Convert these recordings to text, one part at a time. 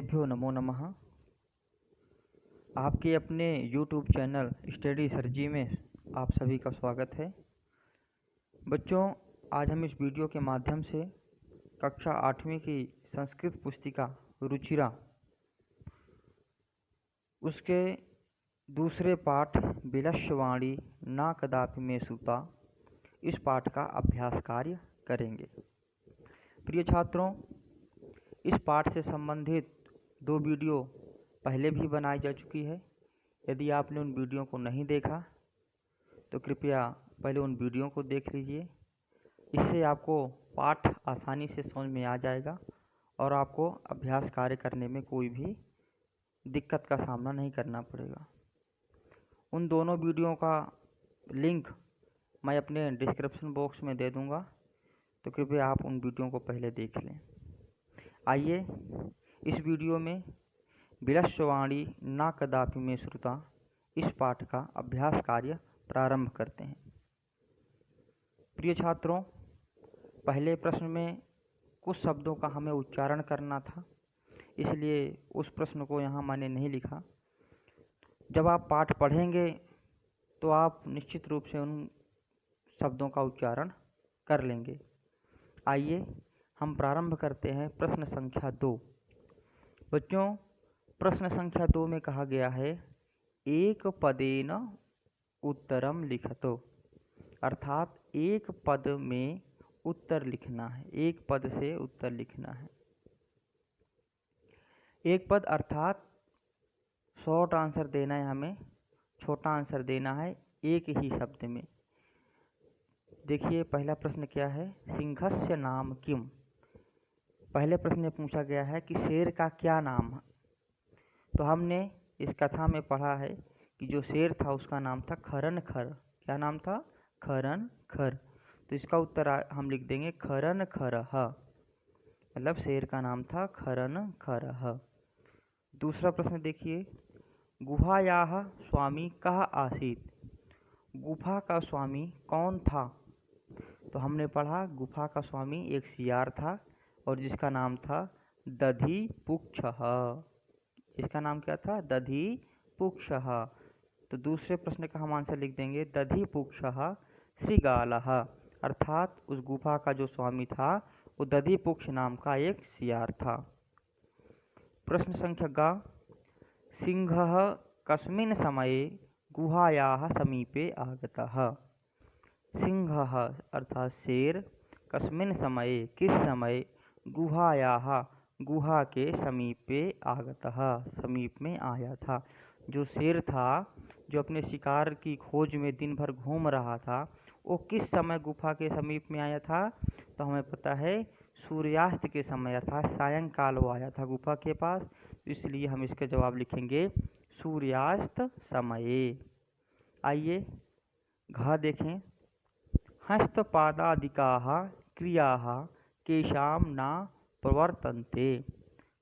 गुरुदेवभ्यो नमो नमः। आपके अपने YouTube चैनल स्टडी सरजी में आप सभी का स्वागत है। बच्चों, आज हम इस वीडियो के माध्यम से कक्षा 8वीं की संस्कृत पुस्तिका रुचिरा उसके दूसरे पाठ विलस्वाणी ना कदापि में सुता इस पाठ का अभ्यास कार्य करेंगे। प्रिय छात्रों, इस पाठ से संबंधित 2 वीडियो पहले भी बनाई जा चुकी है। यदि आपने उन वीडियो को नहीं देखा तो कृपया पहले उन वीडियो को देख लीजिए। इससे आपको पाठ आसानी से समझ में आ जाएगा और आपको अभ्यास कार्य करने में कोई भी दिक्कत का सामना नहीं करना पड़ेगा। उन दोनों वीडियो का लिंक मैं अपने डिस्क्रिप्शन बॉक्स में दे दूंगा, तो कृपया आप उन वीडियो को पहले देख लें। आइए इस वीडियो में विलस्वाणी ना कदापि में श्रुता इस पाठ का अभ्यास कार्य प्रारंभ करते हैं। प्रिय छात्रों, पहले प्रश्न में कुछ शब्दों का हमें उच्चारण करना था, इसलिए उस प्रश्न को यहाँ मैंने नहीं लिखा। जब आप पाठ पढ़ेंगे तो आप निश्चित रूप से उन शब्दों का उच्चारण कर लेंगे। आइए हम प्रारंभ करते हैं प्रश्न संख्या 2। बच्चों, प्रश्न संख्या 2 में कहा गया है एक पदेन उत्तरम लिखतो, अर्थात एक पद में उत्तर लिखना है। एक पद से उत्तर लिखना है। एक पद अर्थात शॉर्ट आंसर देना है, हमें छोटा आंसर देना है एक ही शब्द में। देखिए पहला प्रश्न क्या है, सिंहस्य नाम किम। पहले प्रश्न में पूछा गया है कि शेर का क्या नाम है। तो हमने इस कथा में पढ़ा है कि जो शेर था उसका नाम था खरन खर। क्या नाम था? खरन खर। तो इसका उत्तर हम लिख देंगे खरन खरह, मतलब शेर का नाम था खरन खरह। दूसरा प्रश्न देखिए, गुहायाः स्वामी कः आसीत्। गुफा का स्वामी कौन था? तो हमने पढ़ा गुफा का स्वामी एक सियार था और जिसका नाम था दधिपुक्षः। इसका नाम क्या था? दधिपुक्षः। तो दूसरे प्रश्न का हम आंसर लिख देंगे दधिपुक्षः श्रीगालः, अर्थात उस गुफा का जो स्वामी था वो दधिपुक्ष नाम का एक सियार था। प्रश्न संख्या ग, सिंहः कस्मिन् समये गुहायाः समीपे आगतः। सिंहः अर्थात शेर, कस्मिन् समये किस समय, गुहायाः गुहा के समीपे आगतः समीप में आया था। जो शेर था जो अपने शिकार की खोज में दिन भर घूम रहा था, वो किस समय गुफा के समीप में आया था? तो हमें पता है सूर्यास्त के समय था, सायंकाल वो आया था गुफा के पास। इसलिए हम इसका जवाब लिखेंगे सूर्यास्त समये। आइए घ देखें, हस्तपादादिकाः क्रियाः केषां न प्रवर्तन्ते।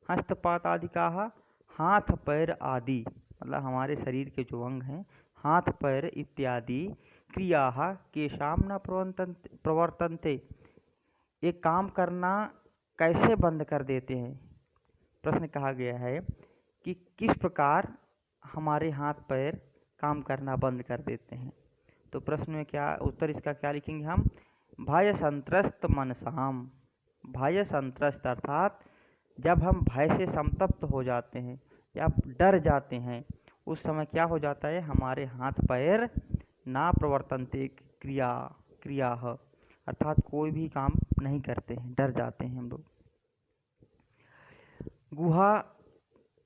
हस्तपादादिकाः हाथ पैर आदि, मतलब हमारे शरीर के जो अंग हैं, हाथ पैर इत्यादि क्रियाः केषां न प्रवर्तन्ते, एक काम करना कैसे बंद कर देते हैं। प्रश्न कहा गया है कि किस प्रकार हमारे हाथ पैर काम करना बंद कर देते हैं। तो प्रश्न में क्या उत्तर इसका क्या लिखेंगे हम? भय संत्रस्त मनसाम। भय संत्रस्त अर्थात जब हम भय से संतप्त हो जाते हैं या डर जाते हैं, उस समय क्या हो जाता है, हमारे हाथ पैर ना प्रवर्तन्ते क्रिया अर्थात कोई भी काम नहीं करते हैं, डर जाते हैं हम लोग। गुहा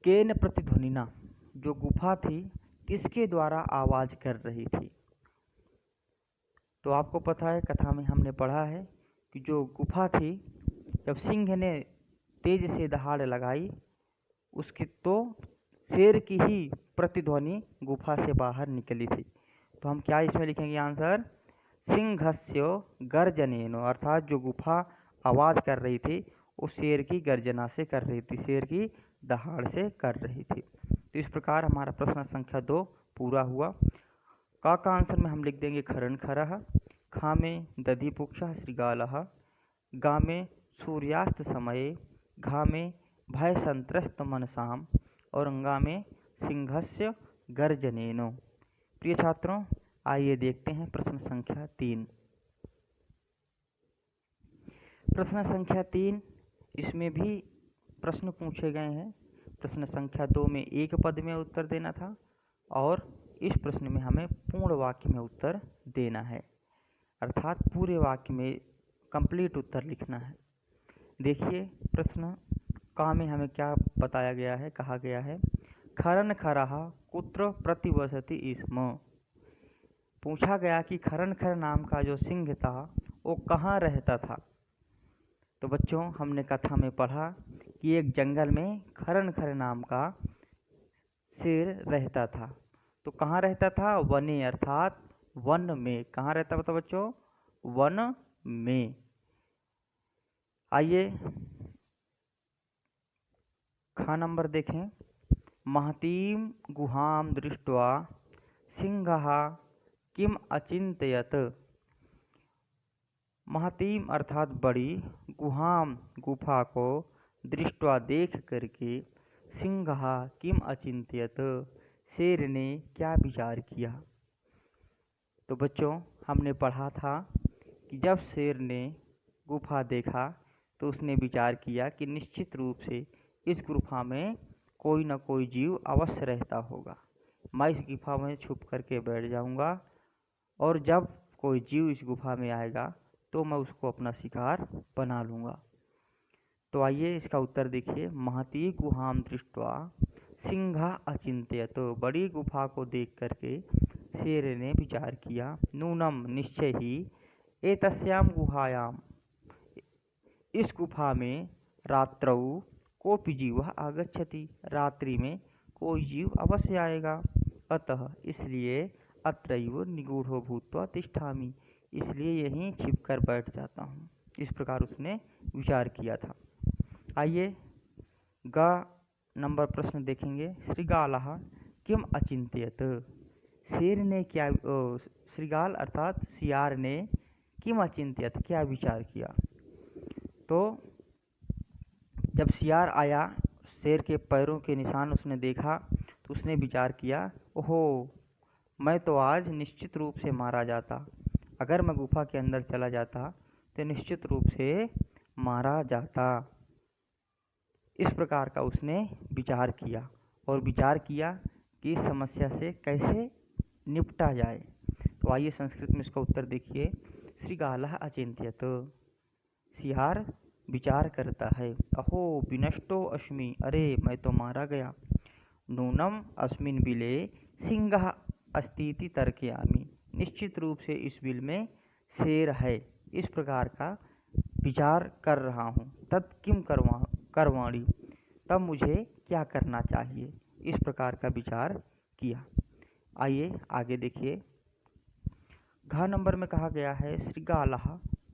केन प्रतिध्वनिना, जो गुफा थी किसके द्वारा आवाज कर रही थी। तो आपको पता है कथा में हमने पढ़ा है कि जो गुफा थी, जब सिंह ने तेज से दहाड़ लगाई उसकी, तो शेर की ही प्रतिध्वनि गुफा से बाहर निकली थी। तो हम क्या इसमें लिखेंगे आंसर? सिंहस्य गर्जनेनो, अर्थात जो गुफा आवाज कर रही थी वो शेर की गर्जना से कर रही थी, शेर की दहाड़ से कर रही थी। तो इस प्रकार हमारा प्रश्न संख्या 2 पूरा हुआ। का आंसर में हम लिख देंगे खरन खरः, खा में दधिपुक्षः श्रीगालः, गा में सूर्यास्त समये, घा में भय संत्रस्त मनसाम औरंगामे सिंहस्य गर्जनेनो। प्रिय छात्रों, आइए देखते हैं प्रश्न संख्या 3। प्रश्न संख्या 3, इसमें भी प्रश्न पूछे गए हैं। प्रश्न संख्या 2 में एक पद में उत्तर देना था और इस प्रश्न में हमें पूर्ण वाक्य में उत्तर देना है, अर्थात पूरे वाक्य में कंप्लीट उत्तर लिखना है। देखिए प्रश्न का में हमें क्या बताया गया है, कहा गया है खरन खरः कुत्र प्रतिवसति स्म। पूछा गया कि खरन खर नाम का जो सिंह था वो कहाँ रहता था। तो बच्चों, हमने कथा में पढ़ा कि एक जंगल में खरन खर नाम का शेर रहता था। तो कहाँ रहता था? वने, अर्थात वन में। कहाँ रहता था बच्चों? वन में। आइए खा नंबर देखें। महतीम गुहाम दृष्ट्वा सिंहः किम अचिंतयत। महतीम अर्थात बड़ी, गुहाम गुफा को, दृष्ट्वा देख करके, सिंहः किम अचिंतयत शेर ने क्या विचार किया। तो बच्चों, हमने पढ़ा था कि जब शेर ने गुफा देखा तो उसने विचार किया कि निश्चित रूप से इस गुफा में कोई न कोई जीव अवश्य रहता होगा। मैं इस गुफा में छुप करके बैठ जाऊंगा और जब कोई जीव इस गुफा में आएगा तो मैं उसको अपना शिकार बना लूँगा। तो आइए इसका उत्तर देखिए। महती गुहाम दृष्ट्वा सिंह अचिंत्यत। तो बड़ी गुफा को देख करके शेर ने विचार किया, नूनम निश्चय ही एतस्याम गुहायाम, इस गुफा में रात्रौ कोपि जीव आगच्छति, रात्रि में कोई जीव अवश्य आएगा। अतः इसलिए अत्रैव निगूढ़ो भूत्वा तिष्ठामि, इसलिए यहीं छिपकर बैठ जाता हूँ। इस प्रकार उसने विचार किया था। आइए ग नंबर प्रश्न देखेंगे। श्रीगालः किम अचिंत्यत। शेर ने क्या, श्रीगाल अर्थात सियार ने किम अचिंत्यत क्या विचार किया। तो जब सियार आया, शेर के पैरों के निशान उसने देखा तो उसने विचार किया, ओहो, मैं तो आज निश्चित रूप से मारा जाता। अगर मैं गुफा के अंदर चला जाता तो निश्चित रूप से मारा जाता। इस प्रकार का उसने विचार किया और विचार किया कि इस समस्या से कैसे निपटा जाए। तो आइए संस्कृत में इसका उत्तर देखिए। श्रीगालः अचिंत्यत, सियार विचार करता है, अहो विनष्टो अस्मि, अरे मैं तो मारा गया। नूनम अस्मिन् बिले सिंहः अस्तीति तर्कयामि, निश्चित रूप से इस बिल में शेर है, इस प्रकार का विचार कर रहा हूँ। तत् किम करवाणी, तब मुझे क्या करना चाहिए, इस प्रकार का विचार किया। आइए आगे देखिए। घ नंबर में कहा गया है श्रीगालः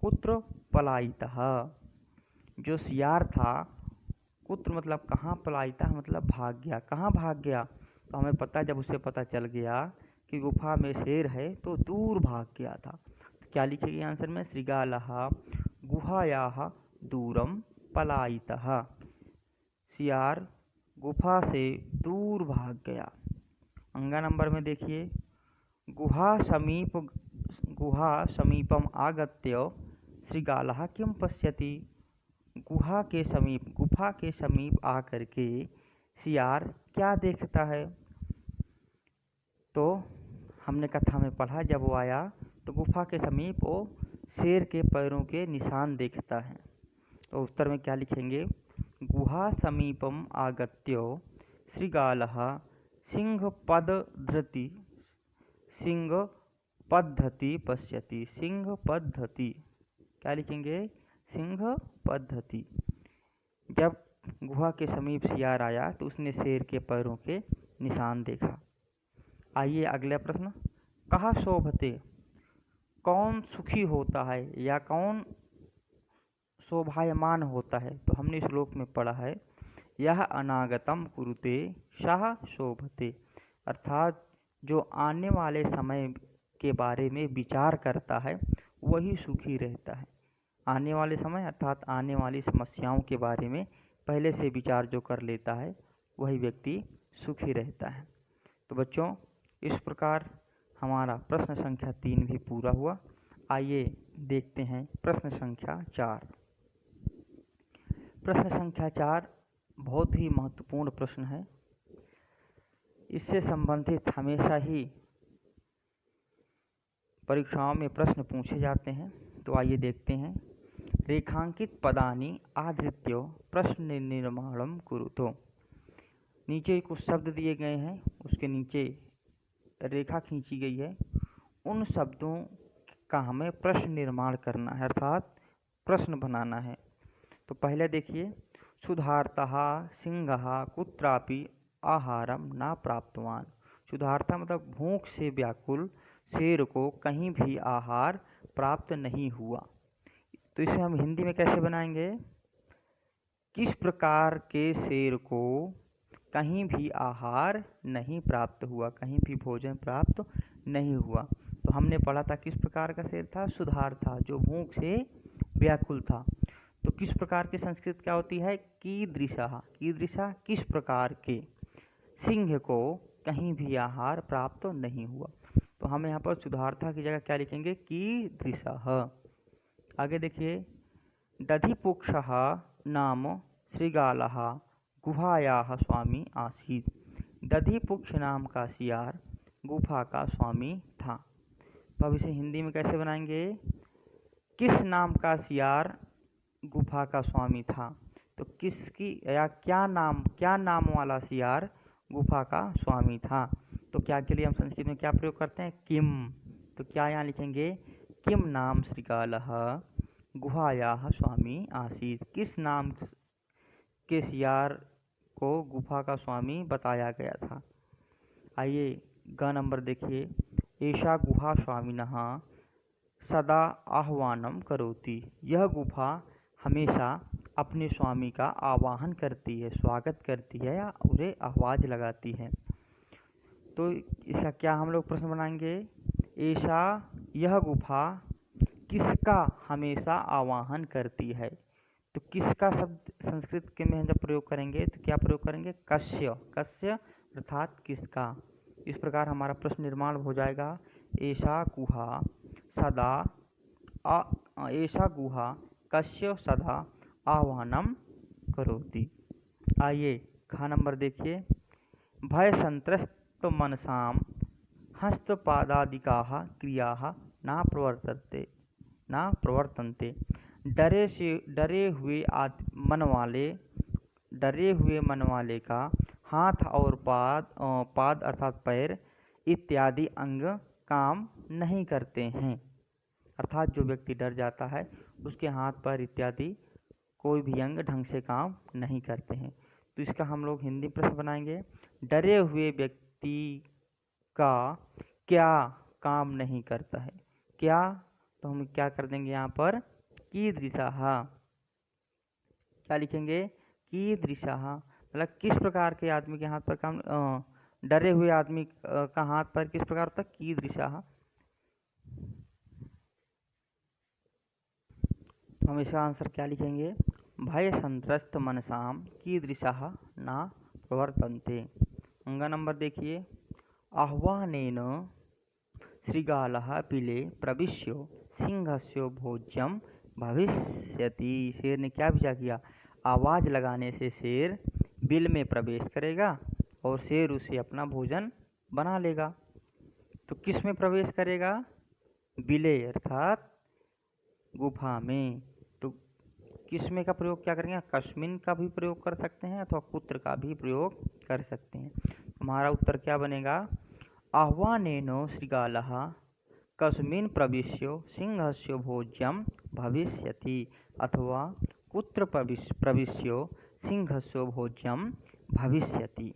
कुत्र पलायितः। जो सियार था, कुत्र मतलब कहाँ, पलायितः मतलब भाग गया। कहाँ भाग गया? तो हमें पता, जब उसे पता चल गया कि गुफा में शेर है तो दूर भाग गया था। तो क्या लिखेगी आंसर में? श्रीगालः गुहायाः दूरम पलायितः, सियार गुफा से दूर भाग गया। अंगा नंबर में देखिए। गुहा समीपम आगत्य श्रीगालः किम पश्यति। गुफा के समीप आकर के सियार क्या देखता है। तो हमने कथा में पढ़ा, जब वो आया तो गुफा के समीप वो शेर के पैरों के निशान देखता है। तो उत्तर में क्या लिखेंगे? गुहा समीपम आगत्य श्रीगालः सिंह पद्धति पश्यति। सिंह पद्धति क्या लिखेंगे? सिंह पद्धति। जब गुहा के समीप सियार आया तो उसने शेर के पैरों के निशान देखा। आइए अगला प्रश्न। कहा शोभते, कौन सुखी होता है या कौन शोभायमान होता है। तो हमने इस श्लोक में पढ़ा है, यह अनागतम कुरुते सह शोभते, अर्थात जो आने वाले समय के बारे में विचार करता है वही सुखी रहता है। आने वाले समय अर्थात आने वाली समस्याओं के बारे में पहले से विचार जो कर लेता है वही व्यक्ति सुखी रहता है। तो बच्चों, इस प्रकार हमारा प्रश्न संख्या 3 भी पूरा हुआ। आइए देखते हैं प्रश्न संख्या 4। प्रश्न संख्या 4 बहुत ही महत्वपूर्ण प्रश्न है। इससे संबंधित हमेशा ही परीक्षाओं में प्रश्न पूछे जाते हैं। तो आइए देखते हैं। रेखांकित पदानि आधृत्य प्रश्न निर्माणम कुरुतो। नीचे कुछ शब्द दिए गए हैं, उसके नीचे रेखा खींची गई है। उन शब्दों का हमें प्रश्न निर्माण करना है, अर्थात प्रश्न बनाना है। तो पहले देखिए, क्षुधार्तः सिंहः कुत्रापि आहारम न प्राप्तवान। क्षुधार्ता मतलब भूख से व्याकुल शेर को कहीं भी आहार प्राप्त नहीं हुआ। तो इसे हम हिंदी में कैसे बनाएंगे? किस प्रकार के शेर को कहीं भी आहार नहीं प्राप्त हुआ, कहीं भी भोजन प्राप्त नहीं हुआ। तो हमने पढ़ा था किस प्रकार का शेर था? क्षुधार्ता, जो भूख से व्याकुल था। तो किस प्रकार की संस्कृत क्या होती है? कीदृशः। कीदृशः किस प्रकार के। सिंह को कहीं भी आहार प्राप्त नहीं हुआ। तो हम यहाँ पर क्षुधार्ता की जगह क्या लिखेंगे? कीदृशः। आगे देखिए, दधिपुक्षः नाम श्रृगालः गुहायाः स्वामी आसीत्। दधिपुक्ष नाम का सियार गुफा का स्वामी था। तो अब इसे हिंदी में कैसे बनाएंगे? किस नाम का सियार गुफा का स्वामी था? तो किसकी या क्या नाम वाला सियार गुफा का स्वामी था? तो क्या के लिए हम संस्कृत में क्या प्रयोग करते हैं? किम। तो क्या यहाँ लिखेंगे? किम नाम श्रृगालः गुहायाः स्वामी आसीत्। किस नाम के सियार को गुफा का स्वामी बताया गया था। आइए ग नंबर देखिए, एषा गुहा स्वामिनः सदा आह्वानम करोति। यह गुफा हमेशा अपने स्वामी का आवाहन करती है, स्वागत करती है या उन्हें आवाज़ लगाती है। तो इसका क्या हम लोग प्रश्न बनाएंगे? ऐसा यह गुफा किसका हमेशा आवाहन करती है। तो किसका शब्द संस्कृत के में हम जब प्रयोग करेंगे तो क्या प्रयोग करेंगे? कस्य। कस्य अर्थात किसका। इस प्रकार हमारा प्रश्न निर्माण हो जाएगा। ऐसा गुहा सदा ऐसा गुहा कस्य सदा आह्वानम करोति। आइए खा नंबर देखिए, भय संत्रस्त मनसाम हस्तपादादिकाः क्रियाः न प्रवर्तन्ते। डरे हुए मन वाले का हाथ और पाद अर्थात पैर इत्यादि अंग काम नहीं करते हैं। अर्थात जो व्यक्ति डर जाता है उसके हाथ पैर इत्यादि कोई भी अंग ढंग से काम नहीं करते हैं। तो इसका हम लोग हिंदी प्रश्न बनाएंगे। डरे हुए व्यक्ति का क्या काम नहीं करता है? क्या, तो हम क्या कर देंगे यहाँ पर? कीदृशः। क्या लिखेंगे? कीदृशः मतलब किस प्रकार के आदमी के हाथ पर काम, डरे हुए आदमी का हाथ पर किस प्रकार होता है? कीदृशः। हम इसका आंसर क्या लिखेंगे? भय संत्रस्त मनसाम कीदृशः न प्रवर्तन्ते। अंगा नंबर देखिए, आह्वानेन श्रृगालः बिले प्रविश्य सिंहस्य भोज्यम भविष्यति। शेर ने क्या विचार किया? आवाज़ लगाने से शेर बिल में प्रवेश करेगा और शेर उसे अपना भोजन बना लेगा। तो किस में प्रवेश करेगा? बिले अर्थात गुफा में। तो किस में का प्रयोग क्या करेंगे? कस्मिन का भी प्रयोग कर सकते हैं अथवा कुत्र का भी प्रयोग कर सकते हैं। हमारा उत्तर क्या बनेगा? आह्वानेन श्रृगालः कस्मिन् प्रविश्य सिंहस्य भोज्यम भविष्यति अथवा कुत्र प्रविश्य सिंहस्य भोज्यम भविष्यति।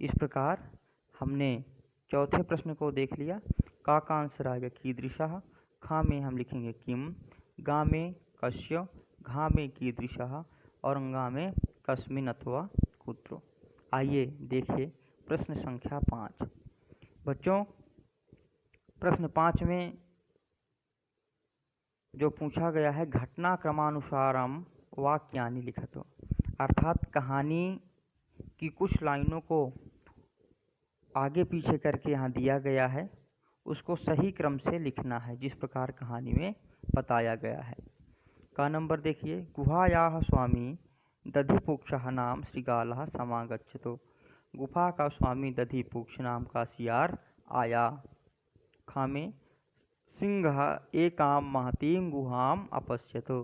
इस प्रकार हमने चौथे प्रश्न को देख लिया। का आंसर आएगा कीदृशः। खा में हम लिखेंगे किम, गा में कस्य, घा में कीदृशः और अंगा में कस्मिन अथवा कुत्र। आइए देखिए प्रश्न संख्या 5। बच्चों, प्रश्न 5 में जो पूछा गया है, घटना क्रमानुसारम वाक्यानि लिखत। अर्थात कहानी की कुछ लाइनों को आगे पीछे करके यहाँ दिया गया है, उसको सही क्रम से लिखना है जिस प्रकार कहानी में बताया गया है। का नंबर देखिए, गुहायाः स्वामी दधिपुक्षः नाम श्रीगालः समागच्छतो। गुफा का स्वामी दधिपुक्ष नाम का सियार आया। खा में, सिंह एकां महतीं गुहाम अपश्यतो।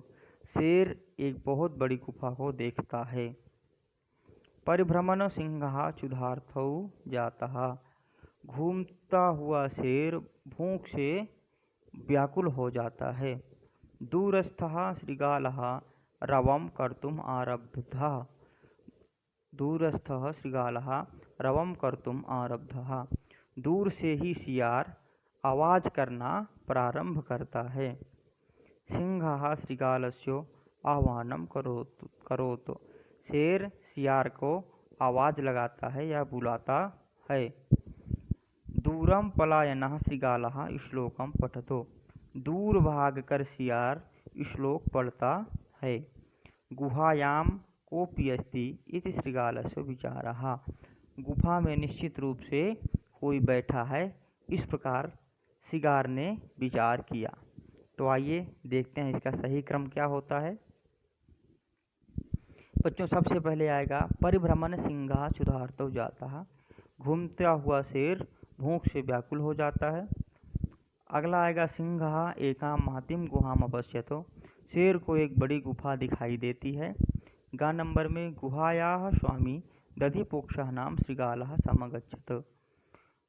शेर एक बहुत बड़ी गुफा को देखता है। परिभ्रमण सिंह क्षुधार्थौ जातः। घूमता हुआ शेर भूख से व्याकुल हो जाता है। दूरस्थः श्रीगालः रवं कर्तुम् आरब्धः। दूरस्थः श्रीगालः रवं कर्तुम् आरब्धः। दूर से ही सियार आवाज करना प्रारंभ करता है। सिंहः श्रीगालस्य आह्वानं करोतु। शेर सियार को आवाज लगाता है या बुलाता है। दूरम पलायनः श्रीगालः श्लोकं पठतो। दूर भागकर सियार श्लोक पढ़ता है। गुहायां कोऽपि अस्ति इति श्रीगालस्य विचारः। गुफा में निश्चित रूप से कोई बैठा है, इस प्रकार सिगार ने विचार किया। तो आइए देखते हैं इसका सही क्रम क्या होता है। बच्चों, सबसे पहले आएगा परिभ्रमण सिंह क्षुधार्तौ जातः। घूमता हुआ शेर भूख से व्याकुल हो जाता है। अगला आएगा सिंह एकां महतीं गुहाम अपश्यतो। शेर को एक बड़ी गुफा दिखाई देती है। गा नंबर में, गुहायाः स्वामी दधिपुक्षः नाम श्रीगालः समागच्छत।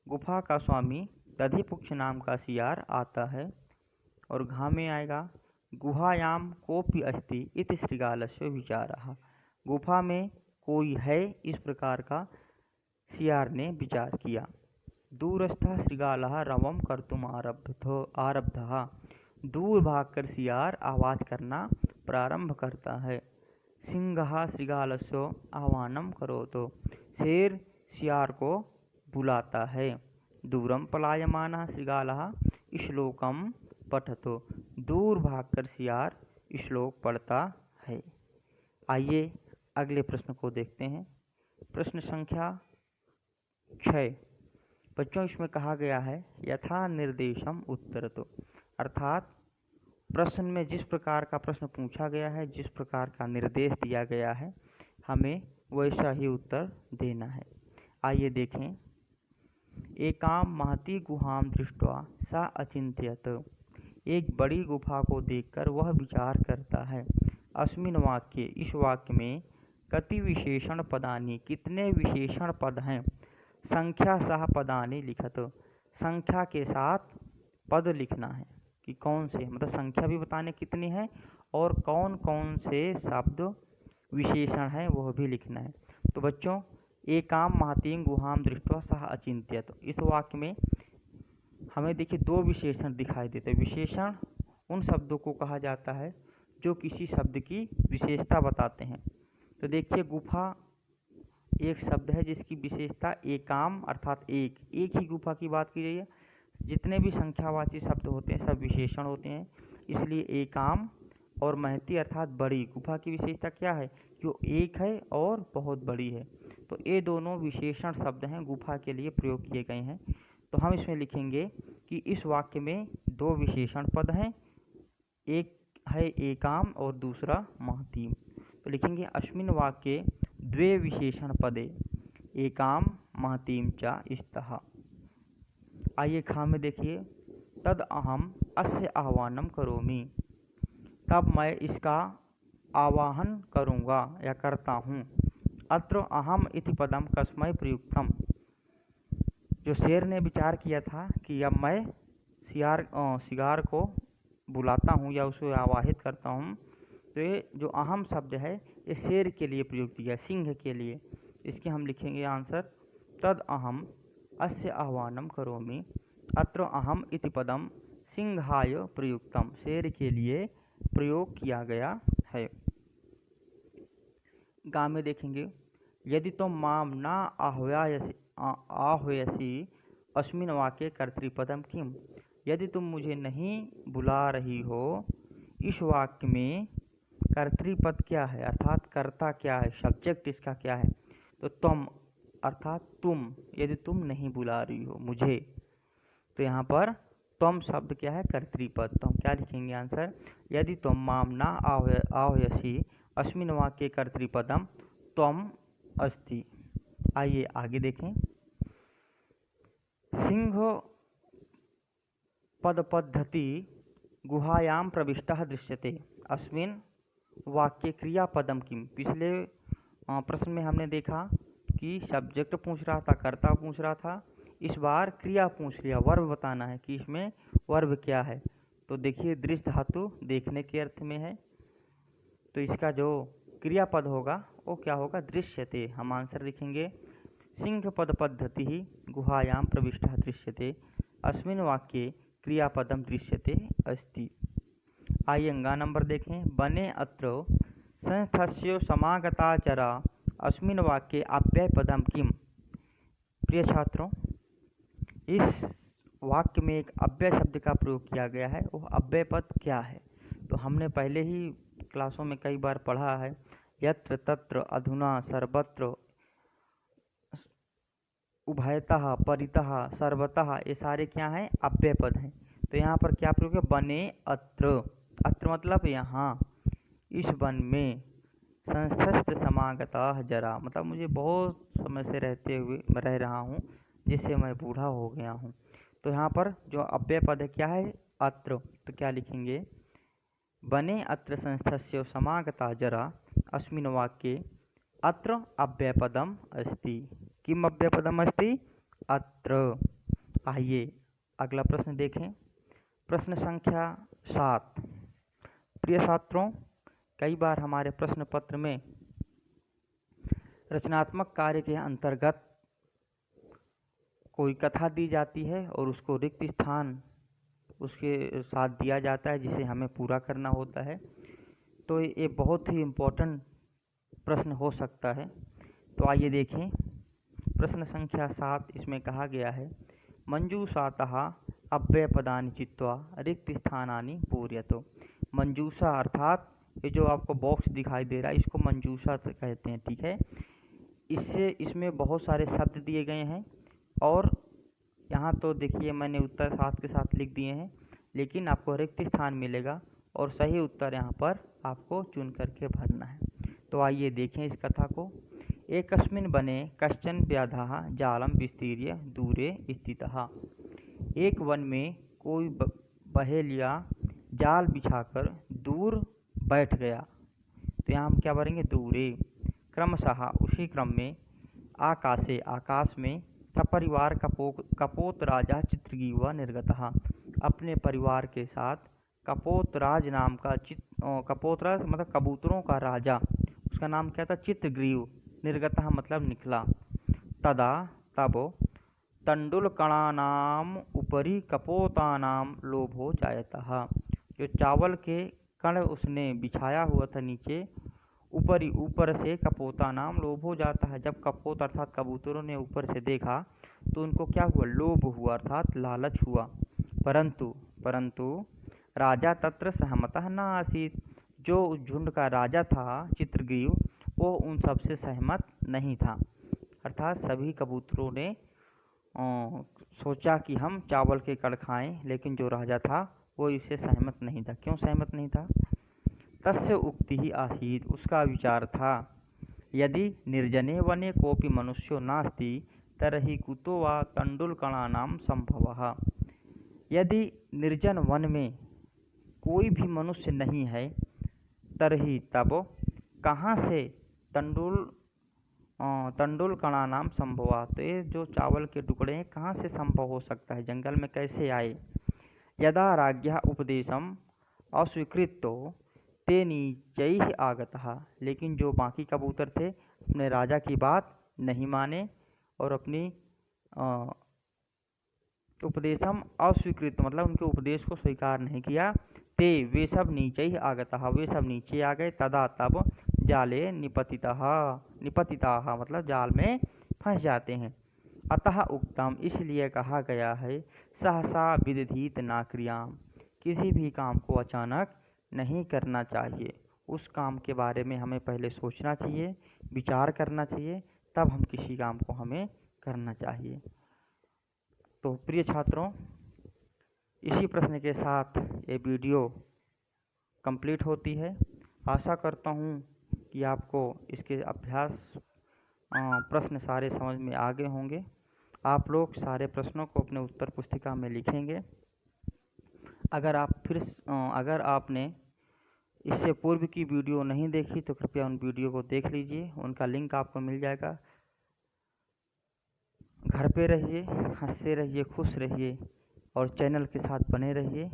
गुफा का स्वामी दधिपुक्ष नाम का सियार आता है। और घा में आएगा गुहायां कोऽपि अस्ति इति श्रीगालस्य विचारः। गुफा में कोई है, इस प्रकार का सियार ने विचार किया। दूरस्थः श्रीगालः रवं कर्तुम् आरब्धः। दूर भागकर सियार आवाज करना प्रारंभ करता है। सिंहः श्रीगालस्य आह्वानं करोतु। शेर सियार को बुलाता है। दूरम पलायमानः श्रीगालः श्लोकं पठतो। दूर भागकर सियार श्लोक पढ़ता है। आइए अगले प्रश्न को देखते हैं। प्रश्न संख्या 6। बच्चों, इसमें कहा गया है यथा निर्देशम उत्तरतो। अर्थात प्रश्न में जिस प्रकार का प्रश्न पूछा गया है, जिस प्रकार का निर्देश दिया गया है, हमें वैसा ही उत्तर देना है। आइए देखें। एकां महती गुहां दृष्ट्वा सा अचिंत्यत। एक बड़ी गुफा को देखकर वह विचार करता है। अस्मिन् वाक्ये, इस वाक्य में कति विशेषण पदानि, कितने विशेषण पद हैं। संख्या सह पदानि लिखत। संख्या के साथ पद लिखना है कि कौन से, मतलब संख्या भी बताने कितनी है और कौन कौन से शब्द विशेषण हैं वह भी लिखना है। तो बच्चों, एकां महतीं गुहां दृष्ट्वा सह अचिंत्यत, इस वाक्य में हमें देखिए दो विशेषण दिखाई देते हैं। विशेषण उन शब्दों को कहा जाता है जो किसी शब्द की विशेषता बताते हैं। तो देखिए, गुफा एक शब्द है जिसकी विशेषता एकाम अर्थात एक ही गुफा की बात की गई है। जितने भी संख्यावाची शब्द होते हैं सब विशेषण होते हैं, इसलिए एकाम और महती अर्थात बड़ी गुफा की विशेषता क्या है, जो एक है और बहुत बड़ी है। तो ये दोनों विशेषण शब्द हैं, गुफा के लिए प्रयोग किए गए हैं। तो हम इसमें लिखेंगे कि इस वाक्य में दो विशेषण पद हैं, एक है एकाम और दूसरा महतीम। तो लिखेंगे अस्मिन् वाक्ये द्वे विशेषण पदे एकाम महतीम च स्तः। आइए खा में देखिए, तद अहम अस्य आह्वानं करोमि। तब मैं इसका आवाहन करूँगा या करता हूँ। अत्र अहम इति पदम कस्मै प्रयुक्तम। जो शेर ने विचार किया था कि अब मैं शिकार को बुलाता हूँ या उसे आवाहित करता हूँ, तो ये जो अहम शब्द है ये शेर के लिए प्रयुक्त किया, सिंह के लिए। इसके हम लिखेंगे आंसर, तद अहम अस्य आह्वानं करोमि। अत्र अहम इति पदम सिंहाय प्रयुक्तम, शेर के लिए प्रयोग किया गया है। गा में देखेंगे, यदि तुम माम न आह्वयसि अस्मिन् वाक्ये कर्तृपदम किम। यदि तुम मुझे नहीं बुला रही हो, इस वाक्य में कर्तृपद क्या है, अर्थात कर्ता क्या है, सब्जेक्ट इसका क्या है, तो तुम अर्थात तुम, यदि तुम नहीं बुला रही हो मुझे, तो यहाँ पर तुम शब्द क्या है, कर्तृपद। तो हम क्या लिखेंगे आंसर, यदि तुम माम न आह्वयसि अस्मिन् वाक्ये कर्तृपदम त्वम अस्ति। आइए आगे देखें। सिंह पदपद्धति गुहायां प्रविष्टः दृश्यते अस्मिन् वाक्ये क्रियापदम किम। पिछले प्रश्न में हमने देखा कि सब्जेक्ट पूछ रहा था, कर्ता पूछ रहा था, इस बार क्रिया पूछ लिया, वर्ब बताना है कि इसमें वर्ब क्या है। तो देखिए दृश्य धातु देखने के अर्थ में है, तो इसका जो क्रियापद होगा वो क्या होगा, दृश्यते। हम आंसर लिखेंगे सिंह पद पद्धति ही गुहायां प्रविष्टः दृश्यते अस्मिन् वाक्ये क्रियापदम दृश्यते अस्ति। आइए अंगा नंबर देखें। बने अत्र संस्थस्य समागता चरा अस्मिन् वाक्ये अव्ययपदम किम। प्रिय छात्रों, इस वाक्य में एक अव्यय शब्द का प्रयोग किया गया है, वो अव्यय पद क्या है। तो हमने पहले ही क्लासों में कई बार पढ़ा है, यत्र तत्र अधुना सर्वत्र उभयतः परितः सर्वतः, ये सारे क्या हैं, अव्यय पद हैं। तो यहाँ पर क्या प्रयोग है, बने अत्र, अत्र मतलब यहाँ, इस वन में, संस्थस्थ समागता जरा मतलब मुझे बहुत समय से रहते हुए रह रहा हूँ, जिससे मैं बूढ़ा हो गया हूँ। तो यहाँ पर जो अव्यय पद है क्या है, अत्र। तो क्या लिखेंगे, बने अत्र संस्थस्य समागता जरा अस्मिन् वाक्ये अत्र अव्ययपदम अस्ति। किम अव्ययपदम अस्ति, अत्र। आइए अगला प्रश्न देखें। प्रश्न संख्या 7। प्रिय छात्रों, कई बार हमारे प्रश्न पत्र में रचनात्मक कार्य के अंतर्गत कोई कथा दी जाती है और उसको रिक्त स्थान उसके साथ दिया जाता है, जिसे हमें पूरा करना होता है। तो ये बहुत ही इम्पोर्टेंट प्रश्न हो सकता है। तो आइए देखें प्रश्न संख्या 7। इसमें कहा गया है मंजूषातः अव्ययपदानि चित्वा रिक्त स्थानानि पूरयतु। मंजूषा अर्थात ये जो आपको बॉक्स दिखाई दे रहा है, इसको मंजूषा कहते हैं, ठीक है। इसमें बहुत सारे शब्द दिए गए हैं और यहाँ तो देखिए मैंने उत्तर साथ के साथ लिख दिए हैं, लेकिन आपको रिक्त स्थान मिलेगा और सही उत्तर यहाँ पर आपको चुन करके भरना है। तो आइए देखें इस कथा को। एकस्मिन् वने कश्चन व्याधः जालं विस्तीर्य दूरे स्थितः। एक वन में कोई बहेलिया जाल बिछाकर दूर बैठ गया। तो यहाँ हम क्या भरेंगे, दूरे। क्रमशः उसी क्रम में आकाशे, आकाश में सपरिवार कपोत राजा चित्रगीव निर्गतः। अपने परिवार के साथ कपोतराज नाम का कपोतराज मतलब कबूतरों का राजा, उसका नाम क्या था, चित्रग्रीव। निर्गतः मतलब निकला। तदा तब तंडुलकणानाम उपरि कपोतानाम लोभो जायतः। जो चावल के कण उसने बिछाया हुआ था नीचे, ऊपर से कपोता नाम लोभ हो जाता है। जब कपोत अर्थात कबूतरों ने ऊपर से देखा तो उनको क्या हुआ, लोभ हुआ अर्थात लालच हुआ। परंतु राजा तत्र सहमतः न आसीत्। जो उस झुंड का राजा था चित्रग्रीव, वो उन सब से सहमत नहीं था। अर्थात सभी कबूतरों ने सोचा कि हम चावल के कण खाएं, लेकिन जो राजा था वो इससे सहमत नहीं था। क्यों सहमत नहीं था, तस्य उक्ति ही आसीत्, उसका विचार था, यदि निर्जने वने कोपि मनुष्यो नास्ति तर्हि कुतो वा तंडुलकणानां संभवः। यदि निर्जन वन में कोई भी मनुष्य नहीं है, तर्हि तब कहाँ से तंडुलकणानां संभवः। तो ये जो चावल के टुकड़े हैं कहाँ से संभव हो सकता है, जंगल में कैसे आए। यदा राज्ञः उपदेशम अस्वीकृतो ते नीचैः आगतः। लेकिन जो बाकी कबूतर थे अपने राजा की बात नहीं माने और अपनी उपदेशम अस्वीकृत मतलब उनके उपदेश को स्वीकार नहीं किया। ते वे सब नीचैः आगतः, वे सब नीचे आ गए। तदा तब जाले निपतिताः मतलब जाल में फंस जाते हैं। अतः उक्तम इसलिए कहा गया है, सहसा विदधीत ना क्रियाम, किसी भी काम को अचानक नहीं करना चाहिए। उस काम के बारे में हमें पहले सोचना चाहिए, विचार करना चाहिए, तब हम किसी काम को हमें करना चाहिए। तो प्रिय छात्रों, इसी प्रश्न के साथ ये वीडियो कंप्लीट होती है। आशा करता हूँ कि आपको इसके अभ्यास प्रश्न सारे समझ में आ गए होंगे। आप लोग सारे प्रश्नों को अपने उत्तर पुस्तिका में लिखेंगे। अगर आपने इससे पूर्व की वीडियो नहीं देखी तो कृपया उन वीडियो को देख लीजिए, उनका लिंक आपको मिल जाएगा। घर पे रहिए, हंसते रहिए, खुश रहिए और चैनल के साथ बने रहिए।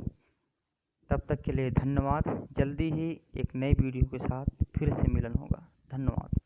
तब तक के लिए धन्यवाद। जल्दी ही एक नई वीडियो के साथ फिर से मिलन होगा। धन्यवाद।